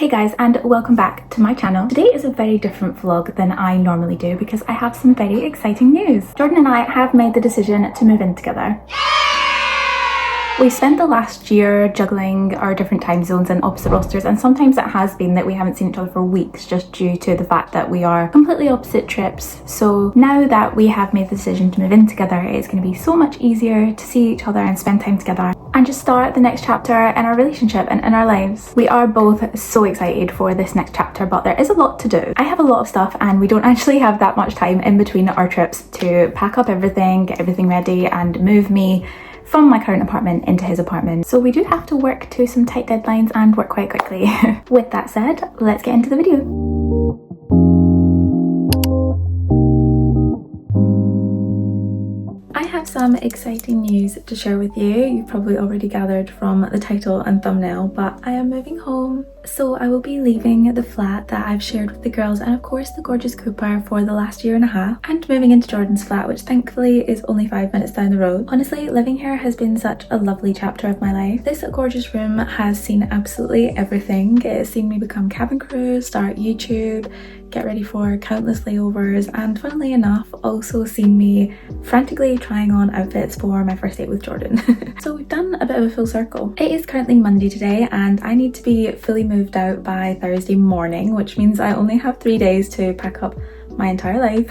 Hey guys, and welcome back to my channel. Today is a very different vlog than I normally do because I have some very exciting news. Jordan and I have made the decision to move in together. We spent the last year juggling our different time zones and opposite rosters, and sometimes it has been that we haven't seen each other for weeks just due to the fact that we are completely opposite trips. So now that we have made the decision to move in together, it's going to be so much easier to see each other and spend time together and just start the next chapter in our relationship and in our lives. We are both so excited for this next chapter, but there is a lot to do. I have a lot of stuff and we don't actually have that much time in between our trips to pack up everything, get everything ready and move me from my current apartment into his apartment. So we do have to work to some tight deadlines and work quite quickly. With that said, let's get into the video. I have some exciting news to share with you. You've probably already gathered from the title and thumbnail, but I am moving home. So I will be leaving the flat that I've shared with the girls and of course the gorgeous Cooper for the last year and a half, and moving into Jordan's flat, which thankfully is only 5 minutes down the road. Honestly, living here has been such a lovely chapter of my life. This gorgeous room has seen absolutely everything. It has seen me become cabin crew, start YouTube, get ready for countless layovers, and funnily enough also seen me frantically trying on outfits for my first date with Jordan. So we've done a bit of a full circle. It is currently Monday today and I need to be fully moved out by Thursday morning, which means I only have 3 days to pack up my entire life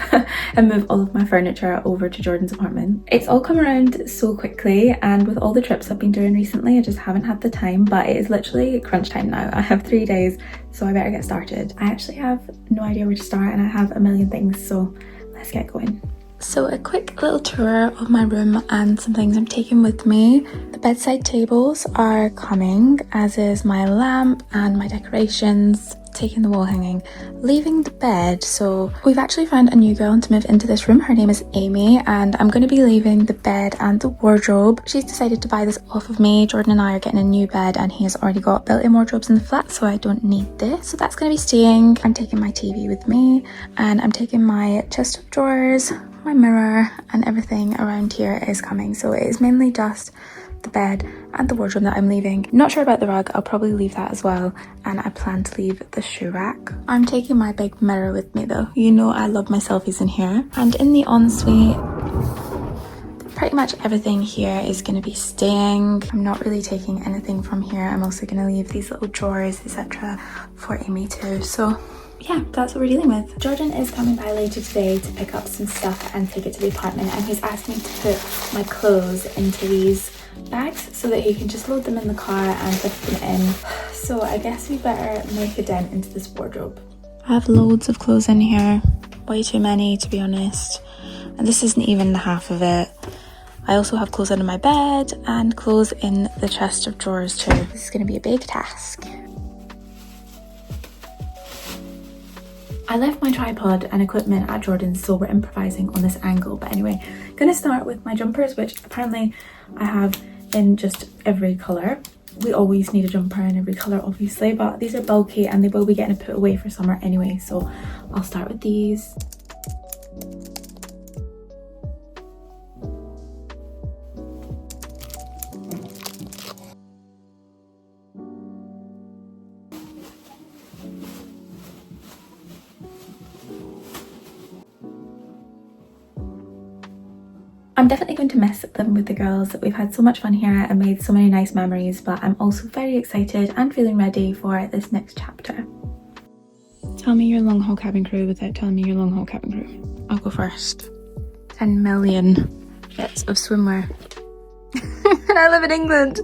and move all of my furniture over to Jordan's apartment. It's all come around so quickly, and with all the trips I've been doing recently I just haven't had the time, but it is literally crunch time now. I have 3 days, so I better get started. I actually have no idea where to start and I have a million things, so let's get going. So a quick little tour of my room and some things I'm taking with me. The bedside tables are coming, as is my lamp and my decorations. Taking the wall hanging, leaving the bed. So we've actually found a new girl to move into this room. Her name is Amy, and I'm going to be leaving the bed and the wardrobe. She's decided to buy this off of me. Jordan and I are getting a new bed and he has already got built-in wardrobes in the flat, so I don't need this. So that's going to be staying. I'm taking my TV with me and I'm taking my chest of drawers, my mirror, and everything around here is coming. So it is mainly just the bed and the wardrobe that I'm leaving. Not sure about the rug, I'll probably leave that as well, and I plan to leave the shoe rack. I'm taking my big mirror with me though. You know I love my selfies in here. And in the ensuite, pretty much everything here is going to be staying. I'm not really taking anything from here. I'm also going to leave these little drawers, etc. for Amy too. So yeah, that's what we're dealing with. Jordan is coming by later today to pick up some stuff and take it to the apartment, and he's asked me to put my clothes into these bags so that he can just load them in the car and put them in. So I guess we better make a dent into this wardrobe. I have loads of clothes in here, way too many to be honest, and this isn't even the half of it. I also have clothes under my bed and clothes in the chest of drawers too. This is going to be a big task. I left my tripod and equipment at Jordan's, so we're improvising on this angle. But anyway, I'm gonna start with my jumpers, which apparently I have in just every colour. We always need a jumper in every colour obviously, but these are bulky and they will be getting put away for summer anyway, so I'll start with these. I'm definitely going to miss living with the girls. We've had so much fun here and made so many nice memories, but I'm also very excited and feeling ready for this next chapter. Tell me your long haul cabin crew without telling me your long haul cabin crew. I'll go first. 10 million bits of swimwear. And I live in England.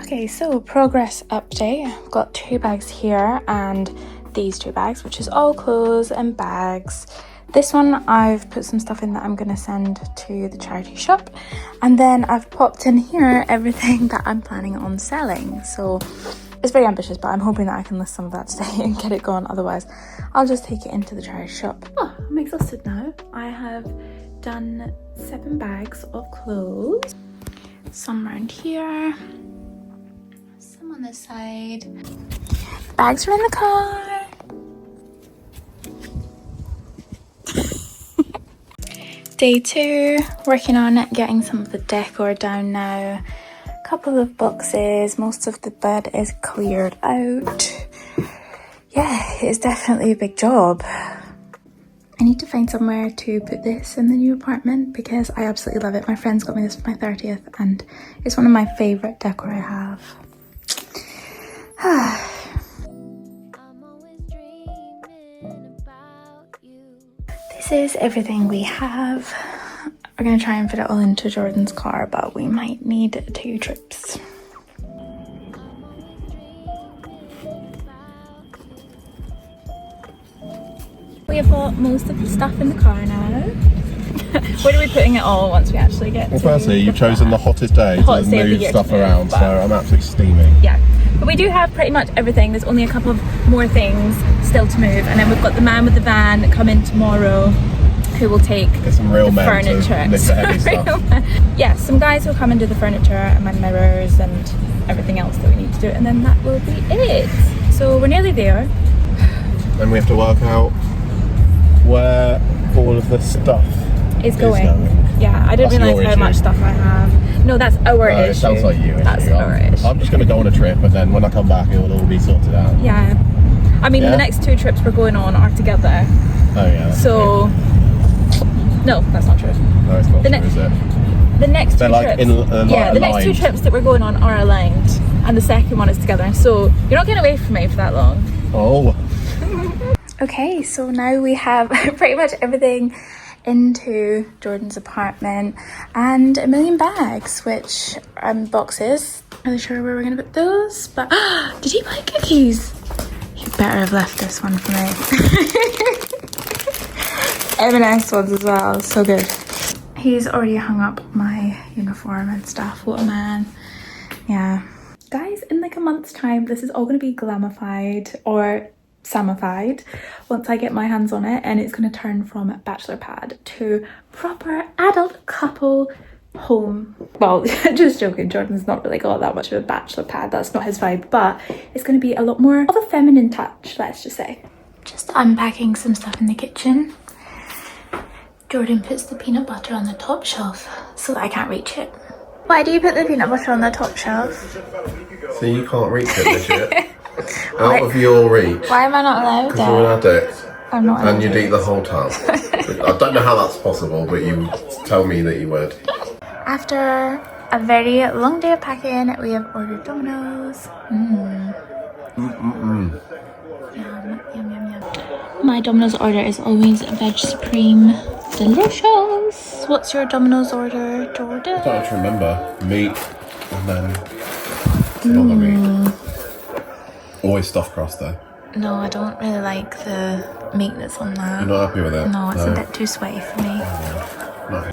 Okay, so progress update. I've got 2 bags here and these 2 bags, which is all clothes and bags. This one I've put some stuff in that I'm going to send to the charity shop, and then I've popped in here everything that I'm planning on selling. So it's very ambitious, but I'm hoping that I can list some of that today and get it going. Otherwise I'll just take it into the charity shop. Oh, I'm exhausted now. I have done 7 bags of clothes, some around here, some on this side. Bags are in the car. Day 2, working on getting some of the decor down now. A couple of boxes, most of the bed is cleared out. Yeah, it's definitely a big job. I need to find somewhere to put this in the new apartment because I absolutely love it. My friends got me this for my 30th and it's one of my favourite decor I have. This is everything we have. We're going to try and fit it all into Jordan's car, but we might need 2 trips. We have got most of the stuff in the car now. Where are we putting it all once we actually get Well, firstly, you've chosen the hottest day to move stuff around, so I'm absolutely steaming. Yeah, but we do have pretty much everything. There's only a couple of more things still to move, and then we've got the man with the van coming tomorrow who will take some real the furniture. To lift the heavy stuff. Yeah, some guys will come and do the furniture and my mirrors and everything else that we need to do, and then that will be it. So we're nearly there. Then we have to work out where all of the stuff is going. Yeah, I didn't realise how much stuff I have. No, that's our issue. It sounds like you. That's our issue. I'm just going to go on a trip and then when I come back it'll all be sorted out. Yeah. I mean, the next 2 trips we're going on are together. Oh yeah. So, no, that's not true. No, it's not true, is it? The next 2 trips. The next 2 trips that we're going on are aligned and the second one is together. So, you're not getting away from me for that long. Oh. Okay, so now we have pretty much everything into Jordan's apartment and a million bags, which boxes. Not really sure where we're gonna put those, but did he buy cookies? You better have left this one for me. M&S ones as well, so good. He's already hung up my uniform and stuff. What a man. Yeah. Guys, in like a month's time, this is all gonna be glamified or samified once I get my hands on it, and it's going to turn from bachelor pad to proper adult couple home. Well, just joking, Jordan's not really got that much of a bachelor pad, that's not his vibe, but it's going to be a lot more of a feminine touch, let's just say. Just unpacking some stuff in the kitchen. Jordan puts the peanut butter on the top shelf so that I can't reach it. Why do you put the peanut butter on the top shelf? So you can't reach it, legit? Out of your reach. Why am I not allowed Because you're an addict. I'm not an and you'd eat the whole tub. I don't know how that's possible, but you tell me that you would. After a very long day of packing, we have ordered Domino's. Yum, yum, yum, yum. My Domino's order is always veg supreme. Delicious. What's your Domino's order, Jordan? I don't actually remember. Meat and then another meat. Always stuffed crust though. No, I don't really like the meat that's on that. You're not happy with it? No, it's a bit too sweaty for me. No.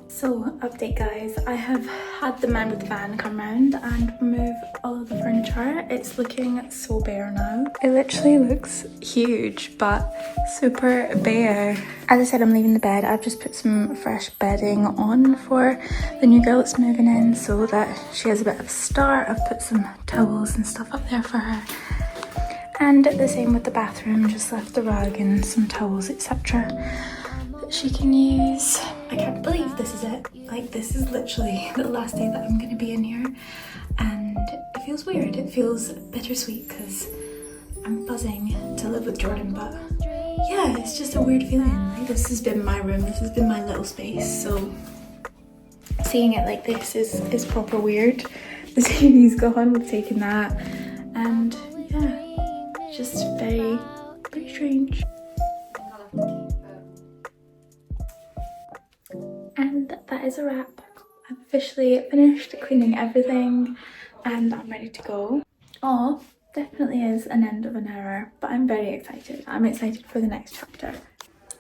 So, update guys, I have had the man with the van come round and remove all of the furniture. It's looking so bare now. It literally looks huge, but super bare. As I said, I'm leaving the bed. I've just put some fresh bedding on for the new girl that's moving in so that she has a bit of a start. I've put some towels and stuff up there for her. And the same with the bathroom, just left the rug and some towels, etc. that she can use. I can't believe this is it. Like, this is literally the last day that I'm gonna be in here, and it feels weird. It feels bittersweet because I'm buzzing to live with Jordan, but yeah, it's just a weird feeling. Like, this has been my room, this has been my little space, so seeing it like this is proper weird. The TV's gone, we've taken that, and yeah, just very strange. And that is a wrap. I've officially finished cleaning everything and I'm ready to go. Oh, definitely is an end of an era, but I'm very excited. I'm excited for the next chapter.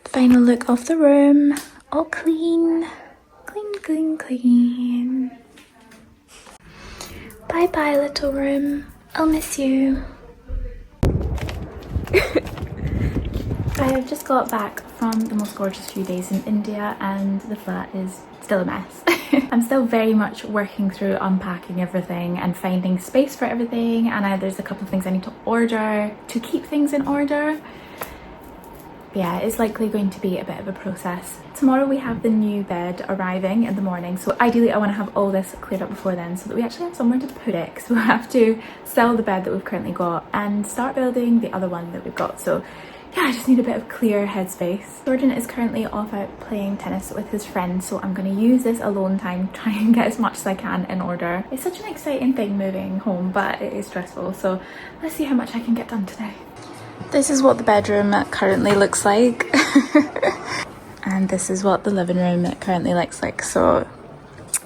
Final look of the room. All clean. Clean, clean, clean. Bye bye, little room. I'll miss you. I have just got back from from the most gorgeous few days in India and the flat is still a mess. I'm still very much working through unpacking everything and finding space for everything, and there's a couple of things I need to order to keep things in order. Yeah, it's likely going to be a bit of a process. Tomorrow we have the new bed arriving in the morning, so ideally I want to have all this cleared up before then so that we actually have somewhere to put it, because we'll have to sell the bed that we've currently got and start building the other one that we've got. So yeah, I just need a bit of clear headspace. Jordan is currently off out playing tennis with his friends, so I'm going to use this alone time, try and get as much as I can in order. It's such an exciting thing moving home, but it is stressful, so let's see how much I can get done today. This is what the bedroom currently looks like. And this is what the living room currently looks like, so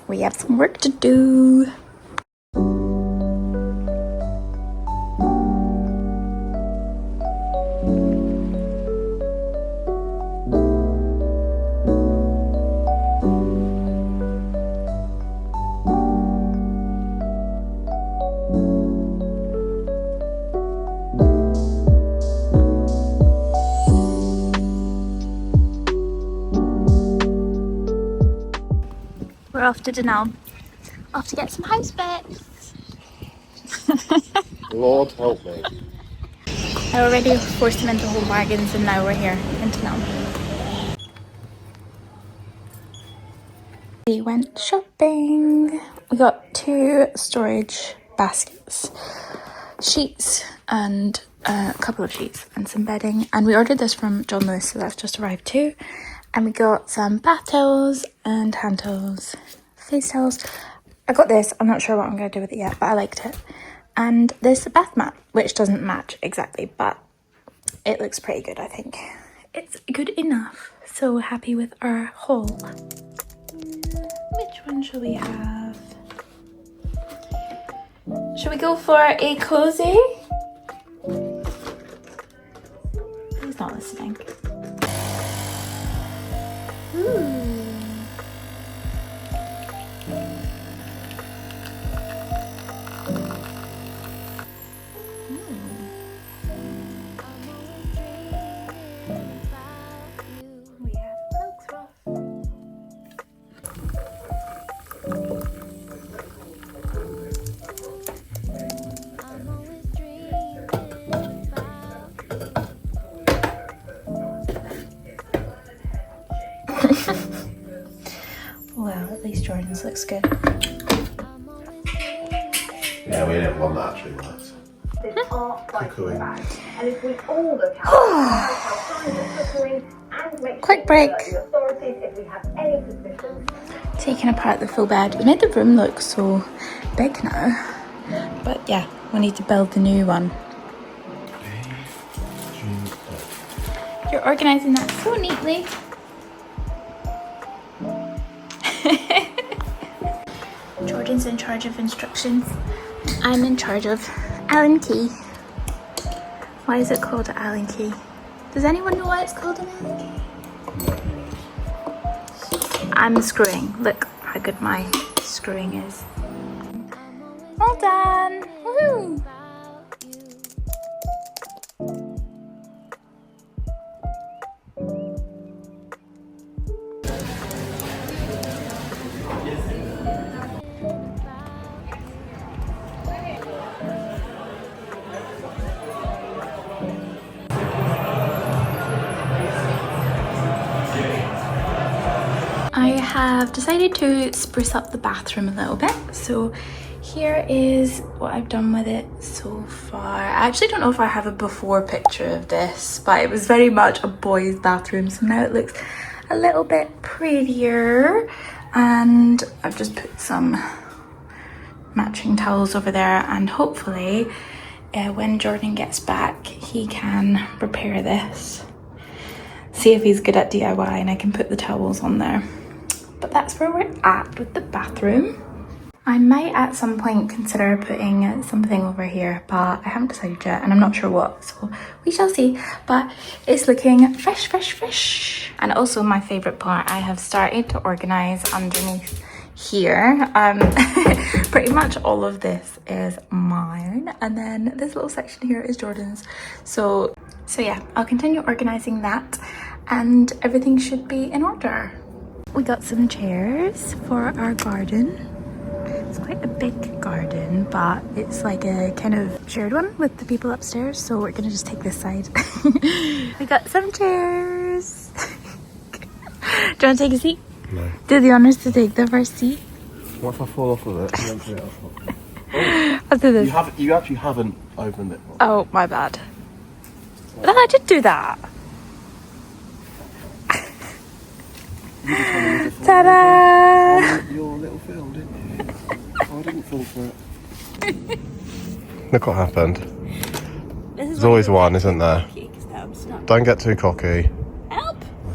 we have some work to do. We're off to Denal, off to get some house bits. Lord help me. I already forced him into home wagons and now we're here in Denal. We went shopping. We got 2 storage baskets, sheets and a couple of sheets and some bedding, and we ordered this from John Lewis, so that's just arrived too. And we got some bath towels and hand towels, face towels. I got this, I'm not sure what I'm going to do with it yet, but I liked it. And this bath mat, which doesn't match exactly, but it looks pretty good, I think. It's good enough. So happy with our haul. Which one shall we have? Should we go for a cozy? He's not listening. Well, at least Jordan's looks good. Yeah, we didn't want that actually, nice. Quick break. Taking apart the full bed. We made the room look so big now. But yeah, we need to build the new one. You're organising that so neatly. Jordan's in charge of instructions. I'm in charge of Allen key. Why is it called an Allen key? Does anyone know why it's called an Allen key? I'm screwing. Look how good my screwing is. Well done! Woohoo! I have decided to spruce up the bathroom a little bit, so here is what I've done with it so far. I actually don't know if I have a before picture of this, but it was very much a boys' bathroom, so now it looks a little bit prettier, and I've just put some matching towels over there, and hopefully when Jordan gets back he can repair this, see if he's good at DIY and I can put the towels on there. But that's where we're at with the bathroom. I might at some point consider putting something over here, but I haven't decided yet and I'm not sure what, so we shall see. But it's looking fresh, fresh, fresh. And also my favourite part, I have started to organise underneath here. Pretty much all of this is mine, and then this little section here is Jordan's. So yeah, I'll continue organising that. and everything should be in order. We got some chairs for our garden. It's quite a big garden, but it's like a kind of shared one with the people upstairs, so we're gonna just take this side. We got some chairs. Do you want to take a seat? No. Do the honours to take the first seat. What if I fall off of it? You don't put it up. I'll do this. You actually haven't opened it. Oh, my bad. No, I did do that. You just wanted me to fall Ta-da! on your little film, didn't you? Oh, I didn't fall for it. Look what happened. There's always one, isn't there? Don't get too cocky.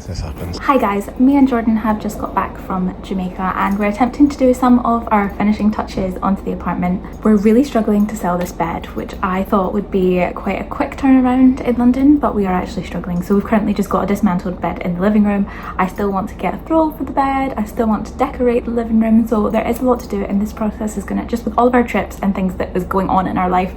This happens. Hi guys, me and Jordan have just got back from Jamaica and we're attempting to do some of our finishing touches onto the apartment. We're really struggling to sell this bed, which I thought would be quite a quick turnaround in London, but we are actually struggling. So we've currently just got a dismantled bed in the living room. I still want to get a throw for the bed. I still want to decorate the living room. So there is a lot to do, and this process is gonna, just with all of our trips and things that is going on in our life,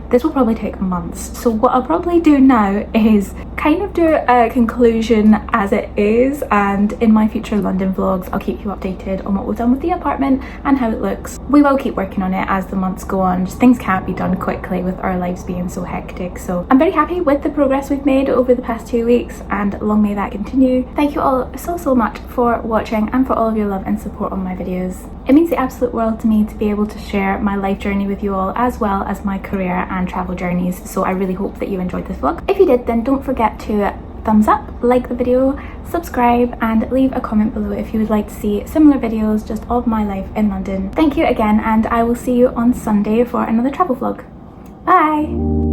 this will probably take months. So what I'll probably do now is kind of do a conclusion as it is, and in my future London vlogs I'll keep you updated on what we've done with the apartment and how it looks. We will keep working on it as the months go on. Just things can't be done quickly with our lives being so hectic. So I'm very happy with the progress we've made over the past 2 weeks, and long may that continue. Thank you all so much for watching and for all of your love and support on my videos. It means the absolute world to me to be able to share my life journey with you all, as well as my career and travel journeys. So I really hope that you enjoyed this vlog. If you did, then don't forget to thumbs up, like the video, subscribe, and leave a comment below if you would like to see similar videos just of my life in London. Thank you again, and I will see you on Sunday for another travel vlog. Bye!